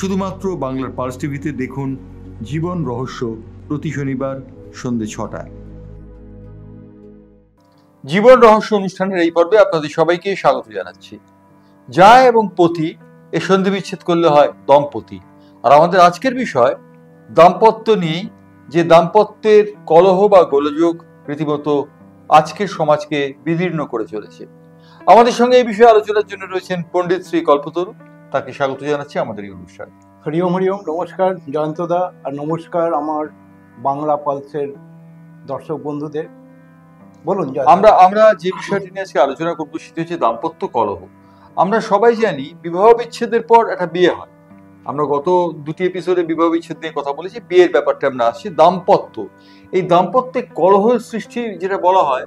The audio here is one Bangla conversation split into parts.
শুধুমাত্র বাংলার পালস টিভিতে দেখুন জীবন রহস্য প্রতি শনিবার সন্ধ্যে 6টায়। জীবন রহস্য অনুষ্ঠানের এই পর্বে আপনাদের সবাইকে স্বাগত জানাচ্ছি। যায় এবং পতি এ সন্ধি বিচ্ছেদ করলে হয় দম্পতি। আর আমাদের আজকের বিষয় দাম্পত্য নিয়ে, যে দাম্পত্যের কলহ বা গোলযোগ রীতিমতো আজকের সমাজকে বিদীর্ণ করে চলেছে। আমাদের সঙ্গে এই বিষয়ে আলোচনার জন্য রয়েছেন পণ্ডিত শ্রী কল্পতরু। তাকে স্বাগত জানাচ্ছি আমাদের এই অনুষ্ঠানে। হরিওম হরিওম, নমস্কার জয়ন্তদা, আর নমস্কার আমার বাংলা পালসের দর্শক বন্ধুদের। বলুন। আমরা যে বিষয়টি নিয়ে আজকে আলোচনা করবো সেটি হচ্ছে দাম্পত্য কলহ। আমরা সবাই জানি বিবাহ বিচ্ছেদের পর একটা বিয়ে হয়। আমরা গত দুটি এপিসোডে বিবাহ বিচ্ছেদ নিয়ে কথা বলেছি, বিয়ের ব্যাপারটা আমরা আসছি। দাম্পত্য, এই দাম্পত্যে কলহের সৃষ্টি যেটা বলা হয়,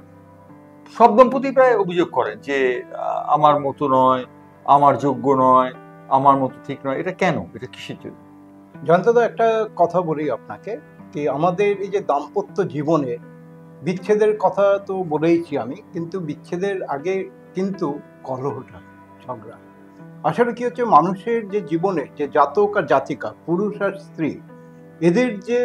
সব দম্পতি প্রায় অভিযোগ করেন যে আমার মতো নয়, আমার যোগ্য নয়, আমার মতো ঠিক নয়। এটা কেন? এটা কিসের জন্য? জয়ন্তদা, একটা কথা বলি আপনাকে, কি আমাদের এই যে দাম্পত্য জীবনে বিচ্ছেদের কথা তো বলেইছি আমি, কিন্তু বিচ্ছেদের আগে কিন্তু কলহটা, ঝগড়া। আসলে কি হচ্ছে, মানুষের যে জীবনে যে জাতক আর জাতিকা, পুরুষ আর স্ত্রী, এদের যে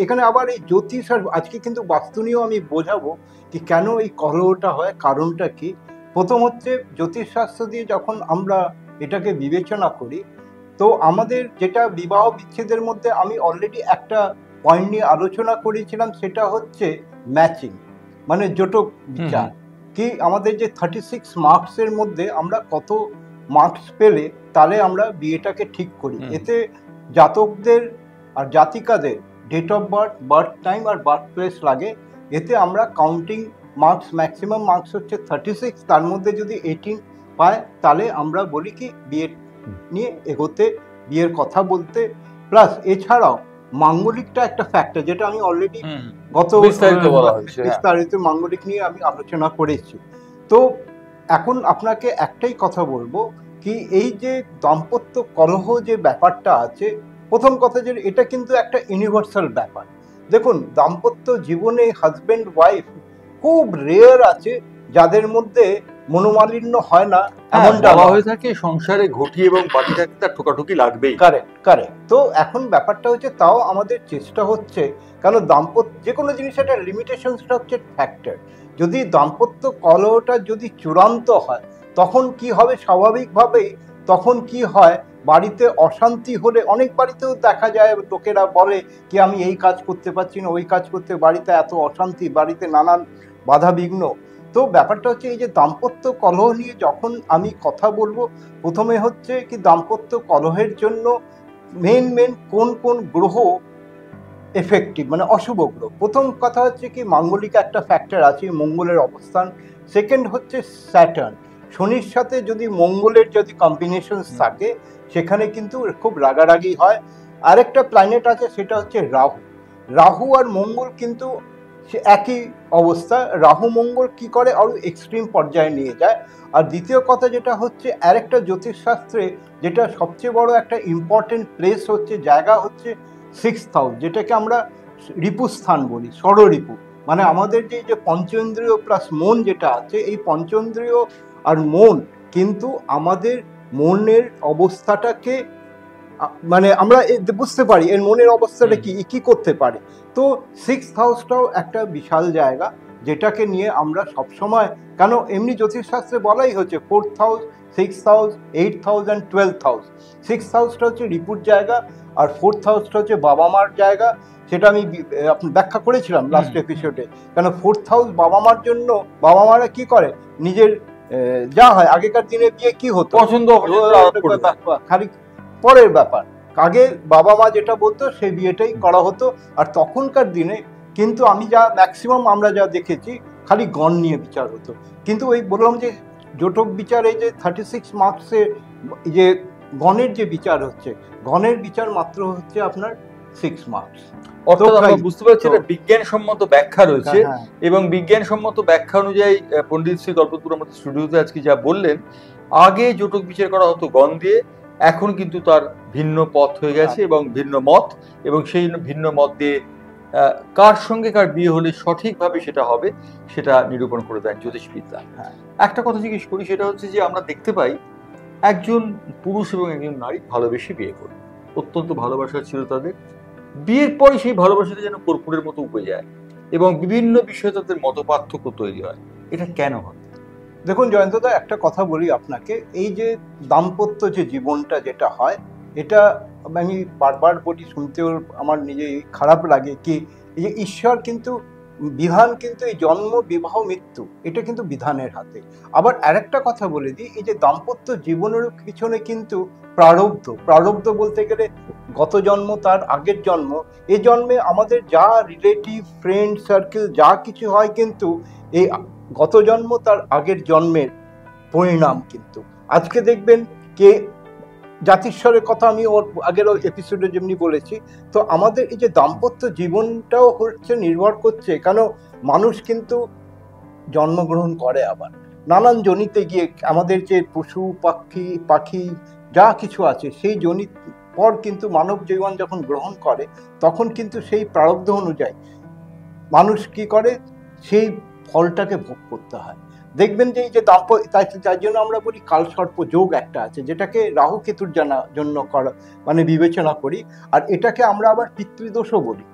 এখানে আবার এই জ্যোতিষ আর আজকে কিন্তু বাস্তু নিয়েও আমি বোঝাবো কি কেন এই কলহটা হয়, কারণটা কি। প্রথম হচ্ছে জ্যোতিষশাস্ত্র দিয়ে যখন আমরা এটাকে বিবেচনা করি, তো আমাদের যেটা বিবাহ বিচ্ছেদের মধ্যে আমি অলরেডি একটা পয়েন্ট নিয়ে আলোচনা করেছিলাম, সেটা হচ্ছে ম্যাচিং, মানে জোটক বিচার। কি আমাদের যে 36 মার্কসের মধ্যে আমরা কত মার্কস পেলে তাহলে আমরা বিয়েটাকে ঠিক করি। এতে জাতকদের আর জাতিকাদের date of birth, birth time আর বার্থ প্লেস লাগে। এতে আমরা কাউন্টিং মার্কস, ম্যাক্সিমাম মার্কস হচ্ছে 36, তার মধ্যে যদি 18 পায় তাহলে আমরা বলি কি বিয়ে নিয়ে এগোতে, বিয়ের কথা বলতে। প্লাস এছাড়াও মাঙ্গলিকটা একটা ফ্যাক্টর, যেটা আমি অলরেডি গত বিস্তারিত মাঙ্গলিক নিয়ে আমি আলোচনা করেছি। তো এখন আপনাকে একটাই কথা বলবো কি, এই যে দাম্পত্য কলহ যে ব্যাপারটা আছে, প্রথম কথা যে এটা কিন্তু একটা ইউনিভার্সাল ব্যাপার। দেখুন, দাম্পত্য জীবনে হাজব্যান্ড ওয়াইফ খুব রেয়ার আছে যাদের মধ্যে মনোমালিন্য হয় না, এমনটা হয়ে থাকে। সংসারে ঘটি এবং বাটি থাকতে তার ঠোকাঠুকি লাগবেই। কারেক্ট। তো এখন ব্যাপারটা হচ্ছে, তাও আমাদের চেষ্টা হচ্ছে, কারণ দাম্পত্য যে কোনো জিনিস একটা লিমিটেশনসটা হচ্ছে ফ্যাক্টর। যদি দাম্পত্য কলহটা যদি চূড়ান্ত হয়, তখন কি হবে, স্বাভাবিকভাবেই তখন কি হয়, বাড়িতে অশান্তি হলে, অনেক বাড়িতেও দেখা যায় লোকেরা বলে কি আমি এই কাজ করতে পারছি না, ওই কাজ করতে, বাড়িতে এত অশান্তি, বাড়িতে নানান বাধা বিঘ্ন। তো ব্যাপারটা হচ্ছে, এই যে দাম্পত্য কলহ নিয়ে যখন আমি কথা বলবো, প্রথমে হচ্ছে কি দাম্পত্য কলহের জন্য মেন কোন কোন গ্রহ এফেক্টিভ, মানে অশুভ গ্রহ। প্রথম কথা হচ্ছে কি মাঙ্গলিক একটা ফ্যাক্টর আছে, মঙ্গলের অবস্থান। সেকেন্ড হচ্ছে স্যাটার্ন, শনির সাথে যদি মঙ্গলের যদি কম্বিনেশন থাকে সেখানে কিন্তু খুব রাগারাগি হয়। আরেকটা প্ল্যানেট আছে, সেটা হচ্ছে রাহু। রাহু আর মঙ্গল কিন্তু একই অবস্থা। রাহু মঙ্গল কি করে, আরো এক্সট্রিম পর্যায়ে নিয়ে যায়। আর দ্বিতীয় কথা যেটা হচ্ছে, আরেকটা জ্যোতিষশাস্ত্রে যেটা সবচেয়ে বড় একটা ইম্পর্টেন্ট প্লেস হচ্ছে, জায়গা হচ্ছে 6th হাউস, যেটাকে আমরা রিপুস্থান বলি, ষড়রিপু। মানে আমাদের যে পঞ্চেন্দ্রিয় প্লাস মন যেটা আছে, এই পঞ্চেন্দ্রিয় আর মন কিন্তু আমাদের মনের অবস্থাটাকে, মানে আমরা বুঝতে পারি এর মনের অবস্থাটা কি করতে পারে। তো 6th হাউসটাও একটা বিশাল জায়গা, যেটাকে নিয়ে আমরা সবসময়, কেন এমনি জ্যোতিষশাস্ত্রে বলাই হচ্ছে 4th house, 6th house, 8th house and 12th house. 6th হাউসটা হচ্ছে রিপুর জায়গা, আর 4th হাউসটা হচ্ছে বাবা মার জায়গা। সেটা আমি ব্যাখ্যা করেছিলাম লাস্ট এপিসোডে। কেন 4th হাউস বাবা মার জন্য, বাবা মারা কি করে, নিজের যা হয়, আগেকার দিনে বিয়ে কি হতো, পছন্দ খালি পরের ব্যাপার, আগে বাবা মা যেটা বলতো সেই বিয়েটাই করা হতো। আর তখনকার দিনে কিন্তু আমি যা ম্যাক্সিমাম আমরা যা দেখেছি, খালি গণ নিয়ে বিচার হতো। কিন্তু ওই বললাম যে জোটক বিচারে যে 36 মার্কসে যে গণের যে বিচার হচ্ছে, গণের বিচার মাত্র হচ্ছে আপনার 6 মার্কস। অর্থাৎ আমরা বুঝতে পারছি এটা বিজ্ঞানসম্মত ব্যাখ্যা রয়েছে। এবং বিজ্ঞানসম্মত ব্যাখ্যা অনুযায়ী পণ্ডিত শ্রী কল্পতরু আমাদের স্টুডিওতে আজকে যা বললেন, আগে জোটক বিচার করা হতো গণ দিয়ে, এখন কিন্তু তার ভিন্ন পথ হয়ে গেছে এবং ভিন্ন মত, এবং সেই ভিন্ন মত দিয়ে কার সঙ্গে কার বিয়ে হলে সঠিকভাবে সেটা হবে সেটা নিরূপণ করে দেন জ্যোতিষবিদ্যা। একটা কথা জিজ্ঞেস করি, সেটা হচ্ছে যে আমরা দেখতে পাই একজন পুরুষ এবং একজন নারী ভালোবেসে বিয়ে করে, অত্যন্ত ভালোবাসা ছিল তাদের। বিয়ের পরে সেই ভালোবাসাটা যেন কর্পূরের মতো উপে যায় এবং বিভিন্ন বিষয়ে তাদের মতপার্থক্য তৈরি হয়। এটা কেন হয়? দেখুন জয়ন্তদা, একটা কথা বলি আপনাকে, এই যে দাম্পত্য যে জীবনটা যেটা হয়, এটা আমি বারবার বলি, শুনতেও আমার নিজেই খারাপ লাগে, কি এই যে ঈশ্বর কিন্তু বিধান, কিন্তু এই জন্ম বিবাহ মৃত্যু এটা কিন্তু বিধানের হাতে। আবার আরেকটা কথা বলে দিই, এই যে দাম্পত্য জীবনের পিছনে কিন্তু প্রারব্ধ বলতে গেলে গত জন্ম, তার আগের জন্ম, এই জন্মে আমাদের যা রিলেটিভ, ফ্রেন্ড সার্কেল যা কিছু হয়, কিন্তু এই গত জন্ম তার আগের জন্মের পরিণাম। কিন্তু আজকে দেখবেন কে জাতিস্বরের কথা আমি ওর আগের এপিসোডে যেমনি বলেছি, তো আমাদের এই যে দাম্পত্য জীবনটাও হচ্ছে নির্ভর করছে, কেন মানুষ কিন্তু জন্মগ্রহণ করে আবার নানান জনিতে গিয়ে, আমাদের যে পশু পাখি যা কিছু আছে সেই জনিত পর কিন্তু মানব জীবন যখন গ্রহণ করে, তখন কিন্তু সেই প্রারব্ধ অনুযায়ী মানুষ কি করে, সেই ফলটাকে ভোগ করতে হয়। দেখবেন যে এই যে তাই জন্য আমরা বলি কালসর্প যোগ একটা আছে, যেটাকে রাহু কেতুর জন্য করা মানে বিবেচনা করি, আর এটাকে আমরা আবার পিতৃদোষও বলি।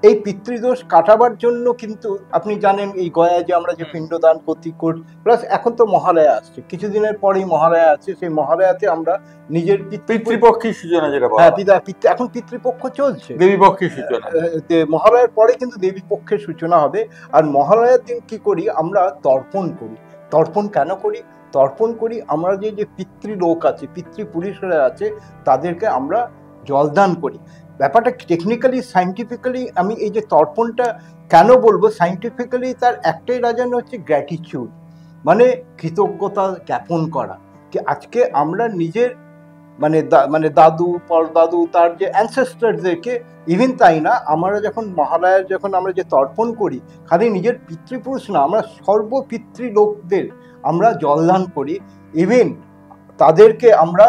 এই পিতৃদোষ কাটাবার জন্য কিন্তু আপনি জানেন এই গয়ায় যে আমরা যে পিণ্ডদান করি, প্লাস এখন তো মহালয়া আসছে, কিছুদিনের পরেই মহালয়া আছে, সেই মহালয়াতে আমরা নিজের পিতৃপক্ষের সূচনা যেটা বলা হ্যাঁ, হয়। এখন পিতৃপক্ষ চলছে, দেবী পক্ষের সূচনা। মহালয়ার পরে কিন্তু দেবী পক্ষের সূচনা হবে। আর মহালয়ার দিন কি করি আমরা, তর্পণ করি। তর্পণ কেন করি? তর্পণ করি আমরা যে পিতৃলোক আছে, পিতৃপুরুষরা আছে, তাদেরকে আমরা জলদান করি। ব্যাপারটা টেকনিক্যালি সায়েন্টিফিক্যালি আমি এই যে তর্পণটা কেন বলবো, সায়েন্টিফিক্যালি তার একটাই রাজন হচ্ছে গ্র্যাটিটিউড, মানে কৃতজ্ঞতা জ্ঞাপন করা, কি আজকে আমরা নিজের মানে দাদু পরদাদু তার যে অ্যানসেস্টারদেরকে, ইভেন তাই না, আমরা যখন মহালয়ার যখন আমরা যে তর্পণ করি, খালি নিজের পিতৃপুরুষ না, আমরা সর্বপিতৃলোকদের আমরা জলদান করি। ইভেন তাদেরকে আমরা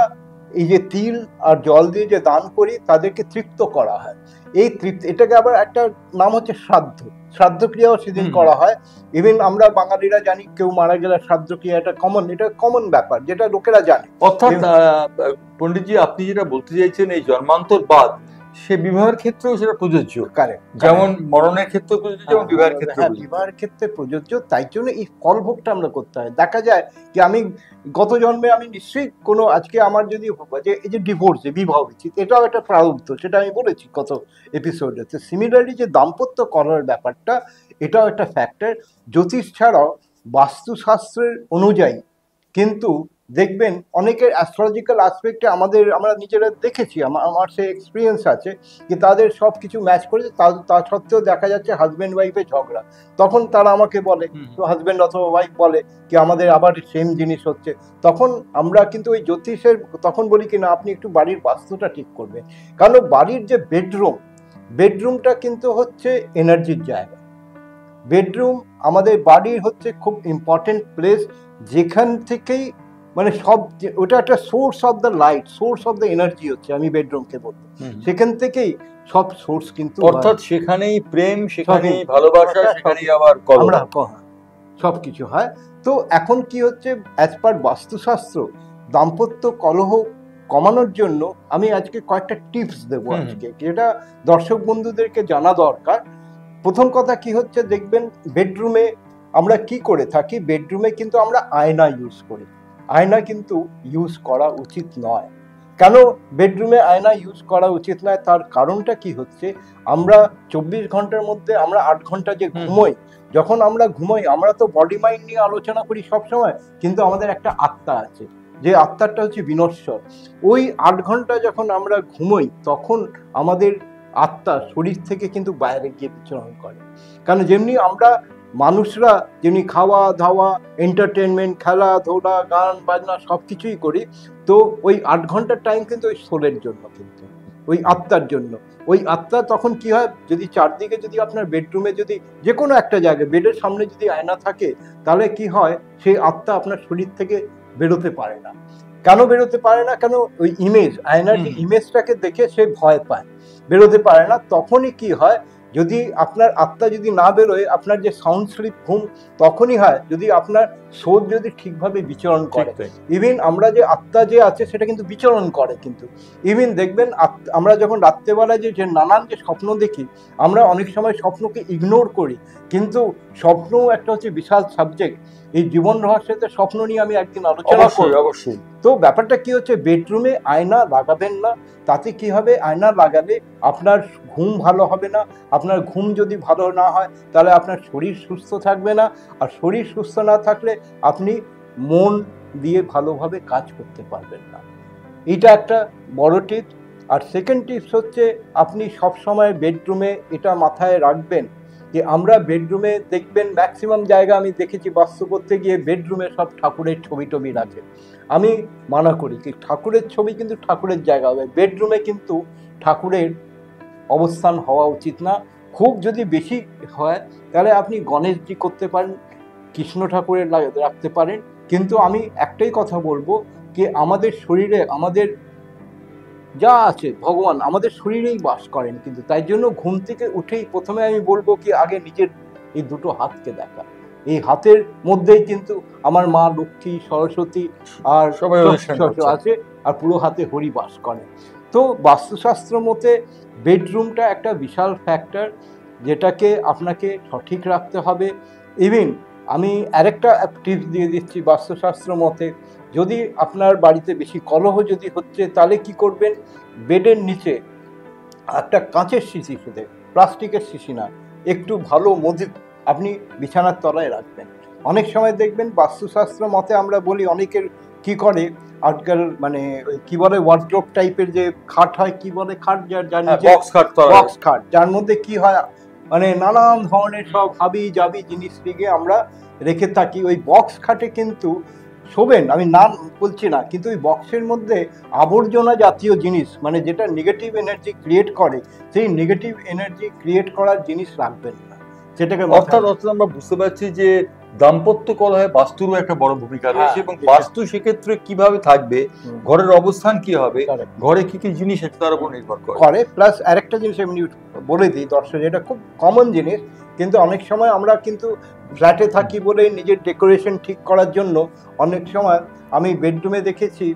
এই যে তিল আর জল দিয়ে যে দান করি, তাদেরকে তৃপ্ত করা হয়। এই এটাকে আবার একটা নাম হচ্ছে শ্রাদ্ধ ক্রিয়াও সেদিন করা হয়। ইভেন আমরা বাঙালিরা জানি, কেউ মারা গেলে শ্রাদ্ধ ক্রিয়া এটা কমন ব্যাপার, যেটা লোকেরা জানে। অর্থাৎ পণ্ডিতজি, আপনি যেটা বলতে চাইছেন, এই জন্মান্তর বাদ সে বিবাহের ক্ষেত্রেও সেটা প্রযোজ্য। যেমন মরণের ক্ষেত্রে প্রযোজ্য, যেমন বিবাহের ক্ষেত্রে। হ্যাঁ, বিবাহের ক্ষেত্রে প্রযোজ্য। তাই জন্য এই ফলভোগটা আমরা করতে হয়। দেখা যায় যে আমি গত জন্মে আমি নিশ্চয়ই কোনো, আজকে আমার যদি যে এই যে ডিভোর্সে বিবাহ বিচ্ছেদ, এটাও একটা প্রারব্ধ, সেটা আমি বলেছি গত এপিসোডে। তো সিমিলারলি যে দাম্পত্য করার ব্যাপারটা, এটাও একটা ফ্যাক্টর। জ্যোতিষ ছাড়াও বাস্তুশাস্ত্রের অনুযায়ী কিন্তু দেখবেন অনেকের অ্যাস্ট্রোলজিক্যাল আসপেক্টে আমরা নিজেরা দেখেছি, আমার সেই এক্সপিরিয়েন্স আছে, যে তাদের সব কিছু ম্যাচ করেছে, তা সত্ত্বেও দেখা যাচ্ছে হাজব্যান্ড ওয়াইফের ঝগড়া। তখন তারা আমাকে বলে, তো হাজব্যান্ড অথবা ওয়াইফ বলে কি আমাদের আবার সেম জিনিস হচ্ছে। তখন আমরা কিন্তু ওই জ্যোতিষের তখন বলি কি না, আপনি একটু বাড়ির বাস্তুটা ঠিক করবেন, কারণ বাড়ির যে বেডরুমটা কিন্তু হচ্ছে এনার্জির জায়গা। বেডরুম আমাদের বাড়ির হচ্ছে খুব ইম্পর্টেন্ট প্লেস, যেখান থেকেই মানে সব, ওটা একটা source of the light, source of the energy হচ্ছে, আমি বেডরুমকে বলবো। সেখান থেকেই সব সোর্স কিন্তু, অর্থাৎ সেখানেই প্রেম, সেখানেই ভালোবাসা, সেখানেই আবার সব কিছু হয়। তো এখন কি হচ্ছে, অ্যাজ পার বাস্তুশাস্ত্র দাম্পত্য কলহ কমানোর জন্য আমি আজকে কয়েকটা টিপস দেবো আজকে, যেটা দর্শক বন্ধুদেরকে জানা দরকার। প্রথম কথা কি হচ্ছে, দেখবেন বেডরুমে আমরা কি করে থাকি, বেডরুমে কিন্তু আমরা আয়না ইউজ করি। আয়না কিন্তু ইউজ করা উচিত নয়। কেন বেডরুমে আয়না ইউজ করা উচিত নয়, তার কারণটা কি হচ্ছে, আমরা 24 ঘন্টার মধ্যে আমরা 8 ঘন্টা যে ঘুমোই, যখন আমরা ঘুমোই আমরা তো বডি মাইন্ড নিয়ে আলোচনা করি সব সময়, কিন্তু আমাদের একটা আত্মা আছে, যে আত্মাটা হচ্ছে বিনশ্বর। ওই 8 ঘন্টা যখন আমরা ঘুমোই, তখন আমাদের আত্মা শরীর থেকে কিন্তু বাইরে গিয়ে বিচরণ করে। কারণ যেমনি আমরা মানুষরা যেমনি খাওয়া দাওয়া, এন্টারটেনমেন্ট, খেলাধুলা, গান বাজনা সব কিছুই করি, তো ওই 8 ঘন্টার টাইম কিন্তু ওই সোলের জন্য, কিন্তু ওই আত্মার জন্য। ওই আত্মা তখন কি হয়, যদি চারদিকে যদি আপনার বেডরুমে যদি যে কোনো একটা জায়গায় বেডের সামনে যদি আয়না থাকে, তাহলে কি হয়, সেই আত্মা আপনার শরীর থেকে বেরোতে পারে না। কেন বেরোতে পারে না? কেন ওই ইমেজ, আয়নার যে ইমেজটাকে দেখে সে ভয় পায়, বেরোতে পারে না। তখনই কি হয়, যদি আপনার আত্মা যদি না বেরোয়, আপনার যে সাউন্ড স্লিপ ঘুম তখনই হয় যদি আপনার শোধ যদি ঠিকভাবে বিচরণ করে। ইভেন আমরা যে আত্মা যে আছে সেটা কিন্তু বিচরণ করে, কিন্তু ইভেন দেখবেন আমরা যখন রাত্রেবেলায় যে নানান যে স্বপ্ন দেখি, আমরা অনেক সময় স্বপ্নকে ইগনোর করি, কিন্তু স্বপ্ন একটা হচ্ছে বিশাল সাবজেক্ট। এই জীবন রহস্যতে স্বপ্ন নিয়ে আমি একদিন আলোচনা করব। অবশ্যই। তো ব্যাপারটা কি হচ্ছে, বেডরুমে আয়না লাগাবেন না। তাতে কি হবে, আয়না লাগালে আপনার ঘুম ভালো হবে না। আপনার ঘুম যদি ভালো না হয় তাহলে আপনার শরীর সুস্থ থাকবে না, আর শরীর সুস্থ না থাকলে আপনি মন দিয়ে ভালোভাবে কাজ করতে পারবেন না। এটা একটা বড় টিপস। আর সেকেন্ড টিপস হচ্ছে, আপনি সবসময় বেডরুমে এটা মাথায় রাখবেন যে আমরা বেডরুমে দেখবেন ম্যাক্সিমাম জায়গা আমি দেখেছি বাস্তু করতে গিয়ে বেডরুমে সব ঠাকুরের ছবি টবি রাখে। আমি মানা করি কি, ঠাকুরের ছবি কিন্তু ঠাকুরের জায়গা হবে, বেডরুমে কিন্তু ঠাকুরের অবস্থান হওয়া উচিত না। খুব যদি বেশি হয় তাহলে আপনি গণেশজি করতে পারেন, কৃষ্ণ ঠাকুরের রাখতে পারেন। কিন্তু আমি একটাই কথা বলবো যে আমাদের শরীরে আমাদের যা আছে ভগবান আমাদের শরীরেই বাস করেন, কিন্তু তাই জন্য ঘুম থেকে উঠেই প্রথমে আমি বলবো কি আগে নিজের এই দুটো হাতকে দেখা। এই হাতের মধ্যেই কিন্তু আমার মা লক্ষ্মী, সরস্বতী আর সবাই আছে, আর পুরো হাতে হরি বাস করে। তো বাস্তুশাস্ত্র মতে বেডরুমটা একটা বিশাল ফ্যাক্টর, যেটাকে আপনাকে সঠিক রাখতে হবে। ইভেন আমি আরেকটা টিপস দিয়ে দিচ্ছি বাস্তুশাস্ত্র মতে, যদি আপনার বাড়িতে বেশি কলহ যদি হচ্ছে তাহলে কি করবেন, বেডের নিচে একটা কাঁচের শিশি, শুধু প্লাস্টিকের শিশি না, একটু ভালো মজুদ আপনি বিছানার তলায় রাখবেন। অনেক সময় দেখবেন বাস্তুশাস্ত্র মতে আমরা বলি, অনেকের কি করে আজকাল মানে কি বলে ওয়ার্ড্রোব টাইপের যে খাট হয়, কি বলে খাট, যার নিচে বক্স খাট, যার মধ্যে কি হয় মানে নানান ধরনের সব হাবি জাবি জিনিস দিকে আমরা রেখে থাকি। ওই বক্স খাটে কিন্তু শোবেন, আমি নাম বলছি না, কিন্তু ওই বক্সের মধ্যে আবর্জনা জাতীয় জিনিস, মানে যেটা নেগেটিভ এনার্জি ক্রিয়েট করে, সেই নেগেটিভ এনার্জি ক্রিয়েট করার জিনিস রাখবেন না। সেটাকে অর্থাৎ আমরা বুঝতে পারছি যে দাম্পত্য কলহে বাস্তুরও একটা বড় ভূমিকা রয়েছে, এবং বাস্তু সেক্ষেত্রে কিভাবে থাকবে, ঘরের অবস্থান কি হবে, ঘরে কি কি জিনিস আছে তার উপর নির্ভর করে। প্লাস আরেকটা জিনিস আমি বলে দিই দর্শক, এটা খুব কমন জিনিস, কিন্তু অনেক সময় আমরা কিন্তু ফ্ল্যাটে থাকি বলে নিজের ডেকোরেশন ঠিক করার জন্য অনেক সময় আমি বেডরুমে দেখেছি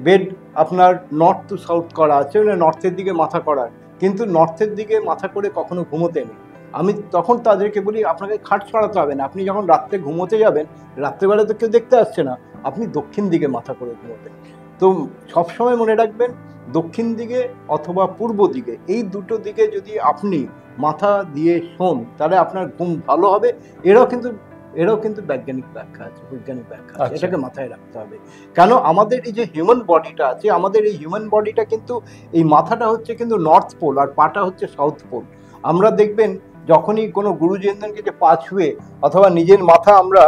বেড আপনার নর্থ টু সাউথ করা আছে, মানে নর্থের দিকে মাথা করা, কিন্তু নর্থের দিকে মাথা করে কখনো ঘুমোতে নেই। আমি তখন তাদেরকে বলি আপনাকে খাট ছড়াতে হবে না, আপনি যখন রাত্রে ঘুমোতে যাবেন, রাত্রেবেলা তো কেউ দেখতে আসছে না, আপনি দক্ষিণ দিকে মাথা করে ঘুমোবেন। তো সবসময় মনে রাখবেন দক্ষিণ দিকে অথবা পূর্ব দিকে, এই দুটো দিকে যদি আপনি মাথা দিয়ে শোন তাহলে আপনার ঘুম ভালো হবে। এরাও কিন্তু বৈজ্ঞানিক ব্যাখ্যা আছে, এটাকে মাথায় রাখতে হবে। কেন আমাদের এই যে হিউম্যান বডিটা আছে, আমাদের এই হিউম্যান বডিটা কিন্তু এই মাথাটা হচ্ছে কিন্তু নর্থ পোল আর পাটা হচ্ছে সাউথ পোল। আমরা দেখবেন যখনই কোনো গুরুজনকে যে পা ছুঁয়ে অথবা নিজের মাথা আমরা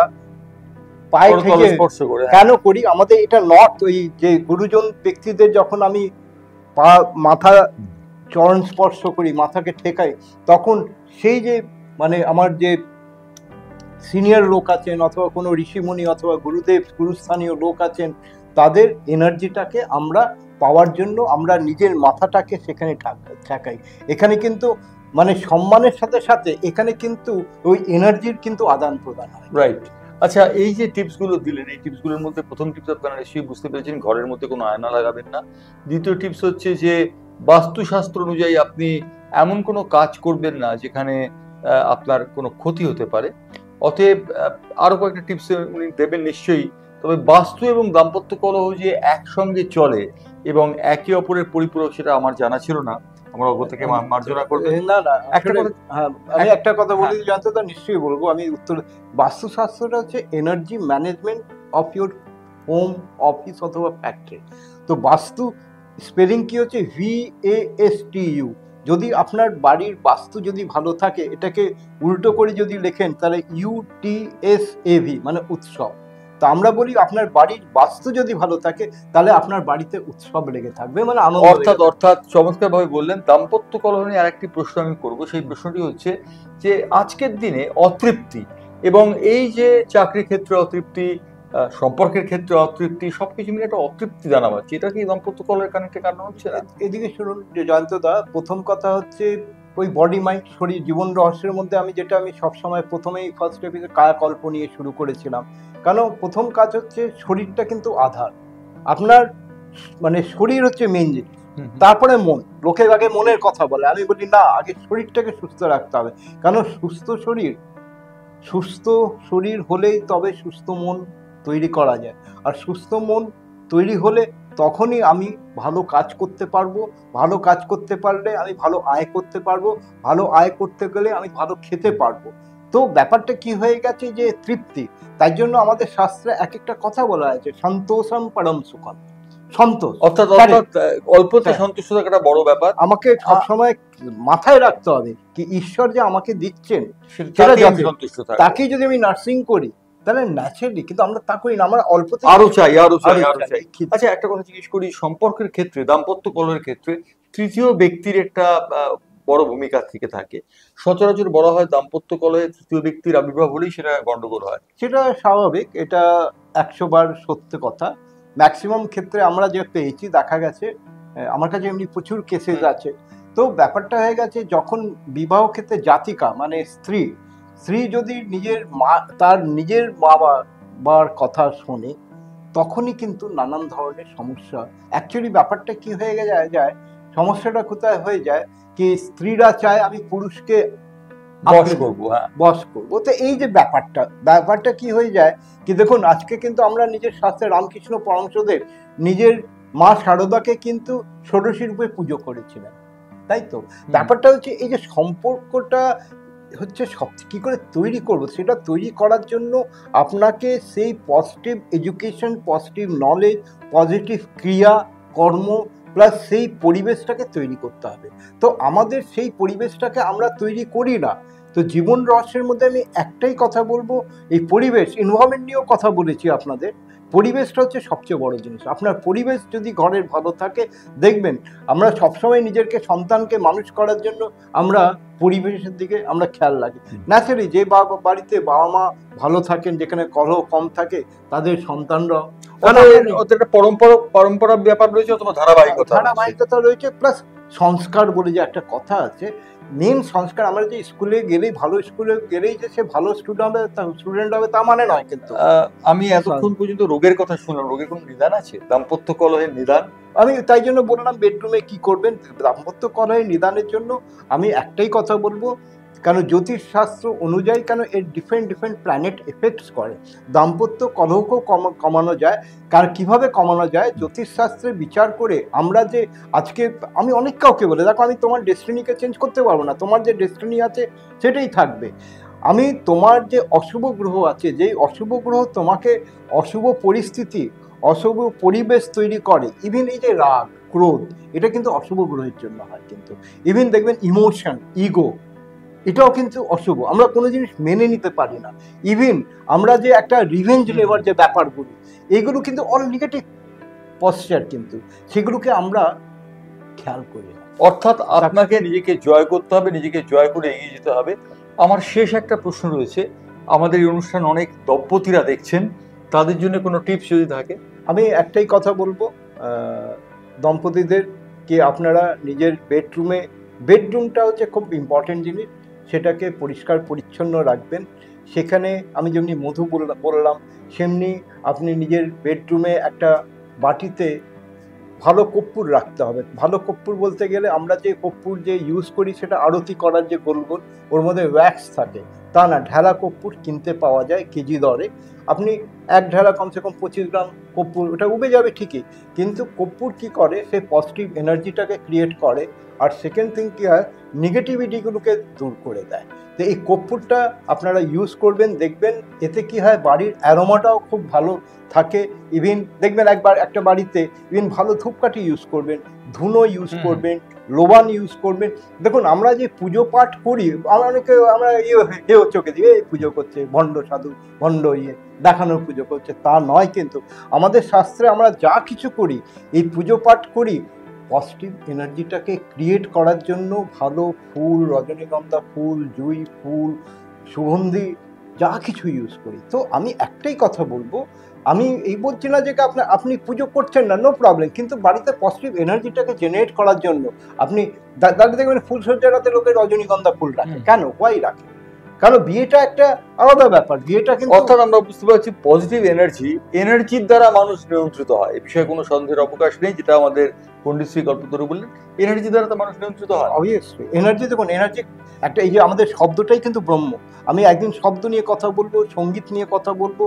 পায়ে থেকে কেন করি, আমাদের এটা নর্থ, ওই যে গুরুজন ব্যক্তিদের যখন আমি পা মাথা চরণ স্পর্শ করি, মাথাকে ঠেকাই, তখন সেই যে মানে আমার যে সিনিয়র লোক আছেন অথবা কোনো ঋষিমুনি অথবা গুরুদেব গুরুস্থানীয় লোক আছেন, তাদের এনার্জিটাকে আমরা পাওয়ার জন্য আমরা নিজের মাথাটাকে সেখানে ঠেকাই। এখানে কিন্তু মানে সম্মানের সাথে সাথে এখানে কিন্তু ওই এনার্জির কিন্তু আদান প্রদান হয়। রাইট। আচ্ছা, এই যে টিপসগুলো দিলেন, এই টিপসগুলোর মধ্যে প্রথম টিপস আপনারা নিশ্চয়ই বুঝতে পেরেছেন, ঘরের মধ্যে কোনো আয়না লাগাবেন না। দ্বিতীয় টিপস হচ্ছে যে বাস্তুশাস্ত্র অনুযায়ী আপনি এমন কোনো কাজ করবেন না যেখানে আপনার কোনো ক্ষতি হতে পারে। অতএব আরো কয়েকটা টিপস উনি দেবেন নিশ্চয়ই। তবে বাস্তু এবং দাম্পত্য কলহ যে একসঙ্গে চলে এবং একে অপরের পরিপূরক, সেটা আমার জানা ছিল না। আমার অগত্যকে মার্জনা করবেন। না আমি একটা কথা বলি, জানতে তো নিশ্চয়ই বলবো। আমি উত্তর, বাস্তুশাস্ত্রটা হচ্ছে energy management of your home, office অথবা ফ্যাক্টরি। তো বাস্তু স্পেলিং কি হচ্ছে VASTU। যদি আপনার বাড়ির বাস্তু যদি ভালো থাকে, এটাকে উল্টো করে যদি লেখেন তাহলে UTSAV মানে উৎসব। তো আমরা বলি আপনার বাড়ির বাস্তু যদি ভালো থাকে তাহলে আপনার বাড়িতে উৎসব লেগে থাকবে, মানে আনন্দ। অর্থাৎ চমৎকার ভাবে বললেন। দাম্পত্য কলহ নিয়ে আরেকটি প্রশ্ন আমি করব, সেই প্রশ্নটি হচ্ছে যে আজকের দিনে অতৃপ্তি এবং এই যে চাকরির ক্ষেত্রে অতৃপ্তি, সম্পর্কের ক্ষেত্রে অতৃপ্তি, সবকিছু মিলে একটা অতৃপ্তি জানা পাচ্ছে, এটা কি দাম্পত্য কলহের কারণ হচ্ছে না? এদিকে শুনুন যে জয়ন্তদা, প্রথম কথা হচ্ছে ওই বডি মাইন্ড শরীর জীবন রহস্যের মধ্যে আমি সবসময় প্রথমেই ফার্স্ট এপিসোড কায়াকল্প নিয়ে শুরু করেছিলাম। কারণ প্রথম কাজ হচ্ছে শরীরটা কিন্তু আধার, আপনার মানে শরীর হচ্ছে মেন জিনিস, তারপরে মন। লোকে আগে মনের কথা বলে, আমি বলি না, আগে শরীরটাকে সুস্থ রাখতে হবে। কারণ সুস্থ শরীর হলেই তবে সুস্থ মন তৈরি করা যায়। আর সুস্থ মন তৈরি হলে তখনই আমি ভালো কাজ করতে পারবো, ভালো কাজ করতে পারলে আমি ভালো আয় করতে পারবো, ভালো আয় করতে গেলে আমি ভালো খেতে পারবো। তো ব্যাপারটা কি হয়ে গেছে যে তৃপ্তি। তাই জন্য আমাদের শাস্ত্রে এক একটা কথা বলা আছে, সন্তোষম পরম সুখম, সন্তোষ। অর্থাৎ অল্পতে সন্তুষ্ট থাকাটা বড় ব্যাপার। আমাকে সবসময় মাথায় রাখতে হবে কি ঈশ্বর যে আমাকে দিচ্ছেন সন্তুষ্ট থাকবো। তাকেই যদি আমি নার্সিং করি তাহলে ন্যাচারালি, কিন্তু আমরা তা করি না, আমরা অল্পতে আরো চাই। আচ্ছা, একটা কথা জিজ্ঞেস করি, সম্পর্কের ক্ষেত্রে, দাম্পত্য কলহের ক্ষেত্রে তৃতীয় ব্যক্তির একটা বড় ভূমিকা থেকে থাকে। সচরাচর বলা হয় দাম্পত্য কলহে তৃতীয় ব্যক্তির আবির্ভাব হলেই সেটা গন্ডগোল হয়। সেটা স্বাভাবিক, এটা 100 বার সত্য কথা। ম্যাক্সিমাম ক্ষেত্রে আমরা যে পেয়েছি, দেখা গেছে, আমার কাছে এমনি প্রচুর কেসেস আছে। তো ব্যাপারটা হয়ে গেছে, যখন বিবাহ ক্ষেত্রে জাতিকা মানে স্ত্রী যদি তার নিজের বাবার কথা শোনে, তখনই কিন্তু নানান ধরনের সমস্যা। অ্যাকচুয়ালি ব্যাপারটা কি হয়ে যায়, সমস্যাটা কোথায় হয়ে যায় কি, স্ত্রীরা চায় আমি পুরুষকে বশ করবো। তো এই যে ব্যাপারটা কি হয়ে যায় কি, দেখুন আজকে কিন্তু আমরা নিজের শাস্ত্রে রামকৃষ্ণ পরমহংসদেব নিজের মা শারদাকে কিন্তু ষোড়শী রূপে পুজো করেছিলেন, তাই তো? ব্যাপারটা হচ্ছে এই যে সম্পর্কটা হচ্ছে সব কি করে তৈরি করবো, সেটা তৈরি করার জন্য আপনাকে সেই positive education, positive knowledge, positive ক্রিয়া কর্ম প্লাস সেই পরিবেশটাকে তৈরি করতে হবে। তো আমাদের সেই পরিবেশটাকে আমরা তৈরি করি না। তো জীবন রহস্যের মধ্যে আমি একটাই কথা বলবো, এই পরিবেশ এনভায়রনমেন্ট নিয়েও কথা বলেছি আপনাদের। পরিবেশটা হচ্ছে সবচেয়ে বড় জিনিস। আপনার পরিবেশ যদি ঘরের ভালো থাকে, দেখবেন আমরা সবসময় সন্তানকে মানুষ করার জন্য আমরা পরিবেশের দিকে আমরা খেয়াল রাখি। ন্যাচারালি যে বাড়িতে বাবা মা ভালো থাকেন, যেখানে কলহ কম থাকে, তাদের সন্তানরা একটা পরম্পরা ব্যাপার রয়েছে, অথবা ধারাবাহিকতা রয়েছে। প্লাস সংস্কার বলে যে একটা কথা আছে, মেন সংস্কার। আমরা যে ভালো স্কুলে গেলেই যে সে ভালো স্টুডেন্ট হবে তা মানে নয়। কিন্তু আমি এতক্ষণ পর্যন্ত রোগের কথা শুনলাম, রোগের কোনো নিদান আছে? দাম্পত্য কলহের নিদান? আমি তাই জন্য বললাম বেডরুমে কি করবেন। দাম্পত্য কলহের নিদানের জন্য আমি একটাই কথা বলবো, কেন জ্যোতিষশাস্ত্র অনুযায়ী, কেন এর ডিফারেন্ট প্ল্যানেট এফেক্টস করে। দাম্পত্য কলহকেও কমানো যায়। কারণ কীভাবে কমানো যায়, জ্যোতিষশাস্ত্রে বিচার করে আমরা যে আজকে, আমি অনেক কাউকে বলে, দেখো আমি তোমার ডেস্টিনিকে চেঞ্জ করতে পারবো না, তোমার যে ডেস্টিনি আছে সেটাই থাকবে। আমি তোমার যে অশুভ গ্রহ আছে, যেই অশুভ গ্রহ তোমাকে অশুভ পরিস্থিতি, অশুভ পরিবেশ তৈরি করে, ইভেন এই যে রাগ ক্রোধ, এটা কিন্তু অশুভ গ্রহের জন্য হয়। কিন্তু ইভেন দেখবেন ইমোশন, ইগো, এটাও কিন্তু অশুভ। আমরা কোনো জিনিস মেনে নিতে পারি না। ইভেন আমরা যে একটা রিভেঞ্জ নেওয়ার যে ব্যাপারগুলো, এগুলো কিন্তু অল নেগেটিভ পশ্চার, কিন্তু সেগুলোকে আমরা খেয়াল করি না। অর্থাৎ আপনাকে নিজেকে জয় করতে হবে, নিজেকে জয় করে এগিয়ে যেতে হবে। আমার শেষ একটা প্রশ্ন রয়েছে, আমাদের এই অনুষ্ঠান অনেক দম্পতিরা দেখছেন, তাদের জন্য কোনো টিপস যদি থাকে? আমি একটাই কথা বলবো দম্পতিদের, কি আপনারা নিজের বেডরুমটা হচ্ছে খুব ইম্পর্টেন্ট জিনিস, সেটাকে পরিষ্কার পরিচ্ছন্ন রাখবেন। সেখানে আমি যেমনি মধু বললাম, সেমনি আপনি নিজের বেডরুমে একটা বাটিতে ভালো কর্পূর রাখতে হবে। ভালো কর্পূর বলতে গেলে আমরা যে কর্পূর যে ইউজ করি, সেটা আরতি করার যে গোল ওর মধ্যে ওয়্যাক্স থাকে, তা না, ঢেলা কর্পূর কিনতে পাওয়া যায় কেজি দরে। আপনি এক ঢেলা কমসে কম 25 গ্রাম কর্পূর, ওটা উবে যাবে ঠিকই, কিন্তু কর্পূর কি করে, সে পজিটিভ এনার্জিটাকে ক্রিয়েট করে। আর সেকেন্ড থিং কি হয়, নেগেটিভিটিগুলোকে দূর করে দেয়। তো এই কর্পূরটা আপনারা ইউজ করবেন, দেখবেন এতে কি হয়, বাড়ির অ্যারোমাটাও খুব ভালো থাকে। ইভেন দেখবেন একটা বাড়িতে ইভেন ভালো ধূপকাঠি ইউজ করবেন, ধুনো ইউজ করবেন, লোবান ইউজ করবেন। দেখুন আমরা যে পুজো পাঠ করি, আমরা চোখে দিয়ে পুজো করছে, ভণ্ড সাধু, ভণ্ড দেখানোর পুজো করছে, তা নয়। কিন্তু আমাদের শাস্ত্রে আমরা যা কিছু করি, এই পুজো পাঠ করি পজিটিভ এনার্জিটাকে ক্রিয়েট করার জন্য। ভালো ফুল, রজনীগন্ধা ফুল, জুঁই ফুল, সুগন্ধি, যা কিছু ইউজ করি। তো আমি একটাই কথা বলবো, আমি এই বলছি না যে আপনি পুজো করছেন না, নো প্রবলেম, কিন্তু বাড়িতে পজিটিভ এনার্জিটাকে জেনারেট করার জন্য আপনি দাঁড়িয়ে দেখবেন ফুলসজ্জার রাতে লোকে রজনীগন্ধা ফুল রাখে, কেন ওয়াই রাখে? কারণ বিয়েটা একটা আলাদা ব্যাপার, বিয়েটা কিন্তু অর্থাৎ আমরা বুঝতে পারছি পজিটিভ এনার্জির দ্বারা মানুষ নিয়ন্ত্রিত হয়, এ বিষয়ে কোনো সন্দেহের অবকাশ নেই, যেটা আমাদের পণ্ডিত শ্রী কল্পতরু বললেন, এনার্জি দ্বারা তো মানুষ নিয়ন্ত্রিত হয়। অবভিয়াসলি এনার্জি, দেখুন এনার্জি একটা, এই যে আমাদের শব্দটাই কিন্তু ব্রহ্ম। আমি একদিন শব্দ নিয়ে কথা বলবো, সঙ্গীত নিয়ে কথা বলবো,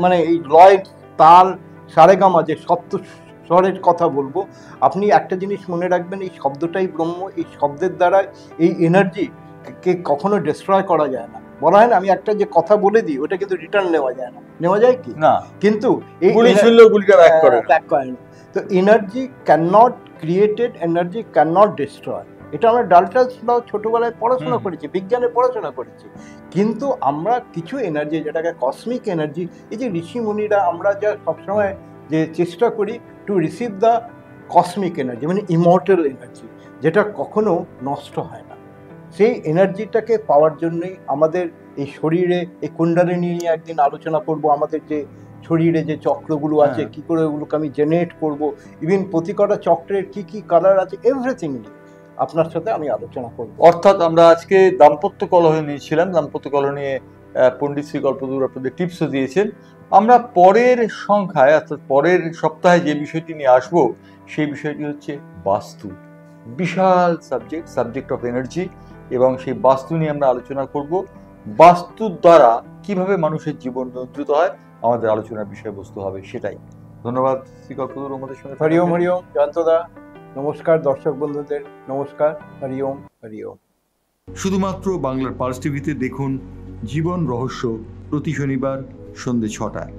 মানে এই লয়, তাল, সারেগামা যে সপ্ত স্বরের কথা বলবো। আপনি একটা জিনিস মনে রাখবেন, এই শব্দটাই ব্রহ্ম, এই শব্দের দ্বারা এই এনার্জি কে কখনো ডিস্ট্রয় করা যায় না। বলা হয় না, আমি একটা যে কথা বলে দিই ওটা কিন্তু রিটার্ন নেওয়া যায় না, নেওয়া যায় কি না, কিন্তু এই গুলি শুনলেও গুলিটা ব্যাক করে না। তো energy can not created, energy can not destroy. এটা আমরা ডাল্টাস বা ছোটবেলায় পড়াশোনা করেছি, বিজ্ঞানে পড়াশোনা করেছি। কিন্তু আমরা কিছু এনার্জি, যেটাকে কসমিক এনার্জি, এই যে ঋষি মুনিরা, আমরা যা সবসময় যে চেষ্টা করি to receive the cosmic energy, মানে ইমর্টাল এনার্জি, যেটা কখনো নষ্ট হয় না, সেই এনার্জিটাকে পাওয়ার জন্যই আমাদের এই শরীরে এই কুণ্ডলিনী নিয়ে একদিন আলোচনা করব। আমাদের যে শরীরে যে চক্রগুলো আছে, কি করে ওগুলোকে আমি জেনারেট করব, ইভেন প্রতি কটা চক্রের কি কি কালার আছে, এভরিথিং নিয়ে আপনার সাথে আমি আলোচনা করব। অর্থাৎ আমরা আজকে দাম্পত্য কলহ নিয়েছিলাম, দাম্পত্য কলহ নিয়ে পণ্ডিত শ্রী কল্পতরু আপনাদের টিপসও দিয়েছেন। আমরা পরের সংখ্যায়, অর্থাৎ পরের সপ্তাহে যে বিষয়টি নিয়ে আসব, সেই বিষয়টি হচ্ছে বাস্তু। বিশাল সাবজেক্ট অফ এনার্জি, এবং সেই বাস্তু নিয়ে আমরা আলোচনা করব। বাস্তুর দ্বারা কিভাবে মানুষের জীবন নিয়ন্ত্রিত হয় আমাদের আলোচনার বিষয়বস্তু হবে সেটাই। ধন্যবাদ শ্রী কল্পতরু আমাদের সঙ্গে। হরি ওম, হরি ওম। জয়ন্তদা নমস্কার, দর্শক বন্ধুদের নমস্কার, হরি ওম, হরি ওম। শুধুমাত্র বাংলার পালস টিভিতে দেখুন জীবন রহস্য প্রতি শনিবার সন্ধ্যে ৬টায়।